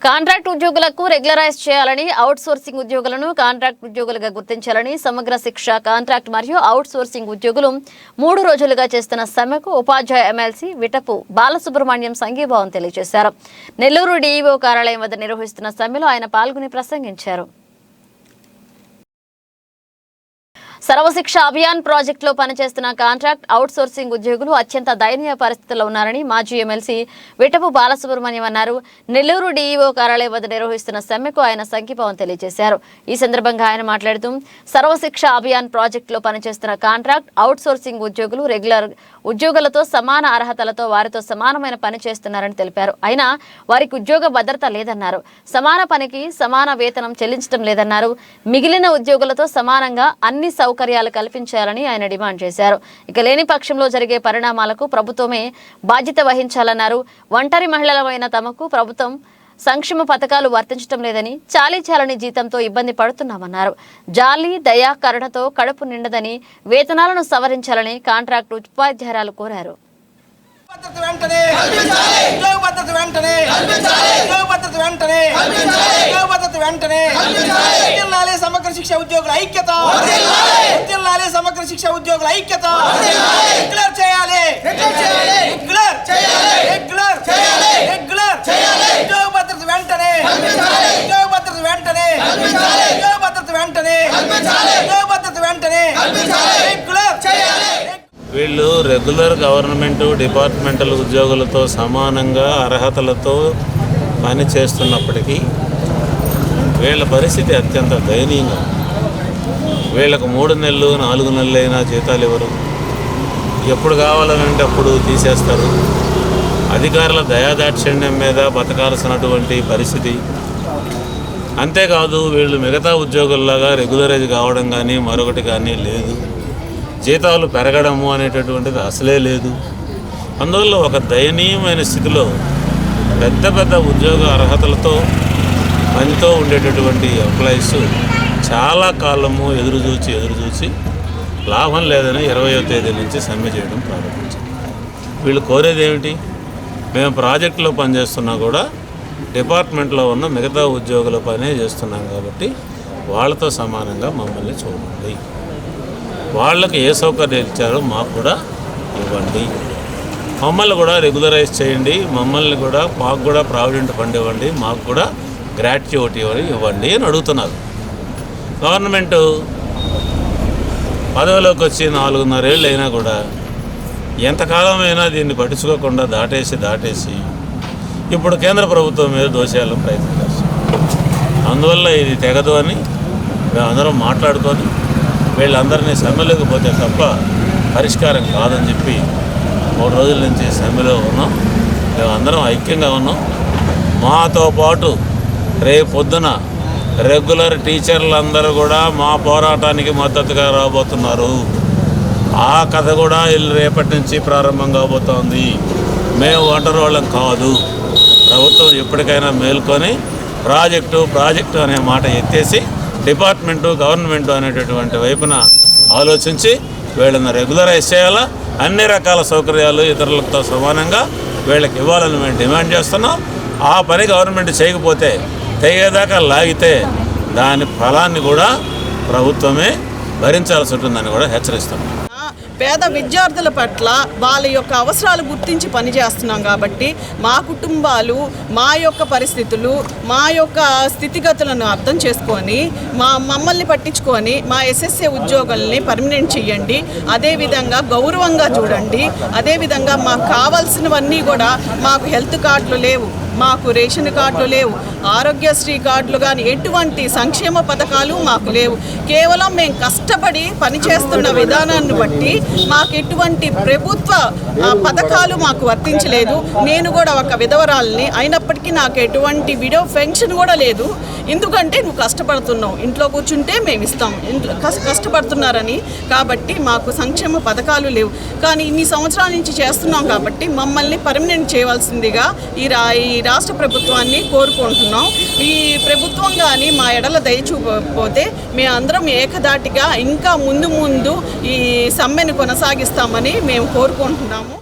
Contract ఉద్యోగులకు regularise చేయాలని, out sourcing ఉద్యోగులను కాంట్రాక్ట్ ఉద్యోగులుగా గుర్తించాలని సమగ్ర శిక్ష కాంట్రాక్ట్ మరియు అవుట్ సోర్సింగ్ ఉద్యోగులు 3 రోజులుగా చేస్తున్న సమ్మెకు ఉపాధ్యాయ ఎమ్మెల్సీ విటపు బాలసుబ్రహ్మణ్యం సంఘీభావం తెలియజేశారు. నెల్లూరు డీఈఓ కార్యాలయం వద్ద నిర్వహిస్తున్న సమ్మెలో ఆయన పాల్గొని ప్రసంగించారు. సర్వశిక్ష అభియాన్ ప్రాజెక్టులో పనిచేస్తున్న కాంట్రాక్ట్ అవుట్ సోర్సింగ్ ఉద్యోగులు అత్యంత దయనీయ పరిస్థితుల్లో ఉన్నారని మాజీ ఎమ్మెల్సీ విటపు బాలసుబ్రహ్మణ్యం అన్నారు. నెల్లూరు డీఈఓ కార్యాలయం వద్ద నిర్వహిస్తున్న సమ్మెకు ఆయన సంఘీభావం తెలియజేశారు. ఈ సందర్భంగా ఆయన మాట్లాడుతూ సర్వశిక్ష అభియాన్ ప్రాజెక్టులో పనిచేస్తున్న కాంట్రాక్ట్ అవుట్ సోర్సింగ్ ఉద్యోగులు రెగ్యులర్ ఉద్యోగులతో సమాన అర్హతలతో వారితో సమానమైన పని చేస్తున్నారని తెలిపారు. అయినా వారికి ఉద్యోగ భద్రత లేదన్నారు. సమాన పనికి సమాన వేతనం చెల్లించడం లేదన్నారు. మిగిలిన ఉద్యోగులతో సమానంగా అన్ని సౌకర్యాలు కల్పించాలని ఆయన డిమాండ్ చేశారు. ఇక లేని పక్షంలో జరిగే పరిణామాలకు ప్రభుత్వమే బాధ్యత వహించాలన్నారు. ఒంటరి మహిళలమైన తమకు ప్రభుత్వం సంక్షేమ పథకాలు వర్తించడం లేదని, చాలీ జీతంతో ఇబ్బంది పడుతున్నామన్నారు. జాలి దయా కరుణతో కడుపు నిండదని, వేతనాలను సవరించాలని కాంట్రాక్ట్ ఉపాధ్యాయురాలు కోరారు. సమగ్ర శిక్ష ఉద్యోగుల ఐక్యత, సమగ్ర శిక్ష ఉద్యోగుల ఐక్యత చేయాలి. ఉద్యోగ భద్రత వెంటనే, ఉద్యోగ భద్రత వెంటనే, ఉద్యోగ భద్రత వెంటనే, ఉద్యోగ భద్రత వెంటనే చేయాలి. వీళ్ళు రెగ్యులర్ గవర్నమెంట్ డిపార్ట్మెంటల్ ఉద్యోగులతో సమానంగా అర్హతలతో పని చేస్తున్నప్పటికీ వీళ్ళ పరిస్థితి అత్యంత దయనీయంగా. వీళ్ళకు 3 నెలలు 4 నెలలు అయినా జీతాలు ఇవ్వరు. ఎప్పుడు కావాలంటే అప్పుడు తీసేస్తారు. అధికారుల దయాదాక్షిణ్యం మీద బతకాల్సినటువంటి పరిస్థితి. అంతేకాదు వీళ్ళు మిగతా ఉద్యోగుల్లాగా రెగ్యులరైజ్ కావడం కానీ మరొకటి కానీ లేదు. జీతాలు పెరగడము అనేటటువంటిది అసలే లేదు. అందువల్ల ఒక దయనీయమైన స్థితిలో పెద్ద ఉద్యోగ అర్హతలతో పనితో ఉండేటటువంటి ఎంప్లాయీస్ చాలా కాలము ఎదురుచూచి లాభం లేదని 20వ తేదీ నుంచి సమ్మె చేయడం ప్రారంభించారు. వీళ్ళు కోరేది ఏమిటి? మేము ప్రాజెక్టులో పనిచేస్తున్నా కూడా డిపార్ట్మెంట్లో ఉన్న మిగతా ఉద్యోగుల పనే చేస్తున్నాం కాబట్టి వాళ్ళతో సమానంగా మమ్మల్ని చూడండి. వాళ్ళకి ఏ సౌకర్యం ఇచ్చారో మాకు కూడా ఇవ్వండి. మమ్మల్ని కూడా రెగ్యులరైజ్ చేయండి. మమ్మల్ని కూడా మాకు కూడా ప్రావిడెంట్ ఫండ్ ఇవ్వండి. మాకు కూడా గ్రాట్యుటీ ఇవ్వండి అని అడుగుతున్నారు. గవర్నమెంటు పదవిలోకి వచ్చి 4.5 ఏళ్ళు అయినా కూడా ఎంతకాలమైనా దీన్ని పట్టించుకోకుండా దాటేసి ఇప్పుడు కేంద్ర ప్రభుత్వం మీద దోషేయాలని ప్రయత్నం చేస్తాం. అందువల్ల ఇది తెగదు అని మేమందరం మాట్లాడుకొని వీళ్ళందరినీ సమ్మెలోకి పోతే తప్ప పరిష్కారం కాదని చెప్పి 3 రోజుల నుంచి సమ్మెలో ఉన్నాం. మేమందరం ఐక్యంగా ఉన్నాం. మాతో పాటు రేపు పొద్దున రెగ్యులర్ టీచర్లందరూ కూడా మా పోరాటానికి మద్దతుగా రాబోతున్నారు. ఆ కథ కూడా రేపటి నుంచి ప్రారంభం కాబోతోంది. మేము ఒంటరి వాళ్ళం కాదు. ప్రభుత్వం ఎప్పటికైనా మేల్కొని ప్రాజెక్టు అనే మాట ఎత్తేసి డిపార్ట్మెంటు గవర్నమెంటు అనేటటువంటి వైపున ఆలోచించి వీళ్ళని రెగ్యులరైజ్ చేయాలా. అన్ని రకాల సౌకర్యాలు ఇతరులతో సమానంగా వీళ్ళకి ఇవ్వాలని మేము డిమాండ్ చేస్తున్నాం. ఆ పని గవర్నమెంట్ చేయకపోతే తెగేదాకా లాగితే దాని ఫలాన్ని కూడా ప్రభుత్వమే భరించాల్సి ఉంటుందని కూడా హెచ్చరిస్తున్నాం. పేద విద్యార్థుల పట్ల వాళ్ళ యొక్క అవసరాలు గుర్తించి పనిచేస్తున్నాం కాబట్టి మా కుటుంబాలు, మా యొక్క పరిస్థితులు, మా యొక్క స్థితిగతులను అర్థం చేసుకొని మమ్మల్ని పట్టించుకొని మా ఎస్ఎస్ఏ ఉద్యోగుల్ని పర్మనెంట్ చేయండి. అదేవిధంగా గౌరవంగా చూడండి. అదేవిధంగా మాకు కావాల్సినవన్నీ కూడా, మాకు హెల్త్ కార్డులు లేవు, మాకు రేషన్ కార్డులు లేవు, ఆరోగ్యశ్రీ కార్డులు కానీ ఎటువంటి సంక్షేమ పథకాలు మాకు లేవు. కేవలం మేము కష్టపడి పనిచేస్తున్న విధానాన్ని బట్టి మాకు ఎటువంటి ప్రభుత్వ పథకాలు మాకు వర్తించలేదు. నేను కూడా ఒక విధవరాలని అయినప్పటికీ నాకు ఎటువంటి విడో పెన్షన్ కూడా లేదు. ఎందుకంటే నువ్వు కష్టపడుతున్నావు, ఇంట్లో కూర్చుంటే మేము ఇస్తాం, ఇంట్లో కష్టపడుతున్నారని. కాబట్టి మాకు సంక్షేమ పథకాలు లేవు. కానీ ఇన్ని సంవత్సరాల నుంచి చేస్తున్నాం కాబట్టి మమ్మల్ని పర్మనెంట్ చేయవలసిందిగా ఈ రాష్ట్ర ప్రభుత్వాన్ని కోరుకుంటున్నాం. ఈ ప్రభుత్వం కానీ మా ఎడల దయచూపకపోతే మేమందరం ఏకధాటిగా ఇంకా ముందు ఈ సమ్మెను కొనసాగిస్తామని మేము కోరుకుంటున్నాము.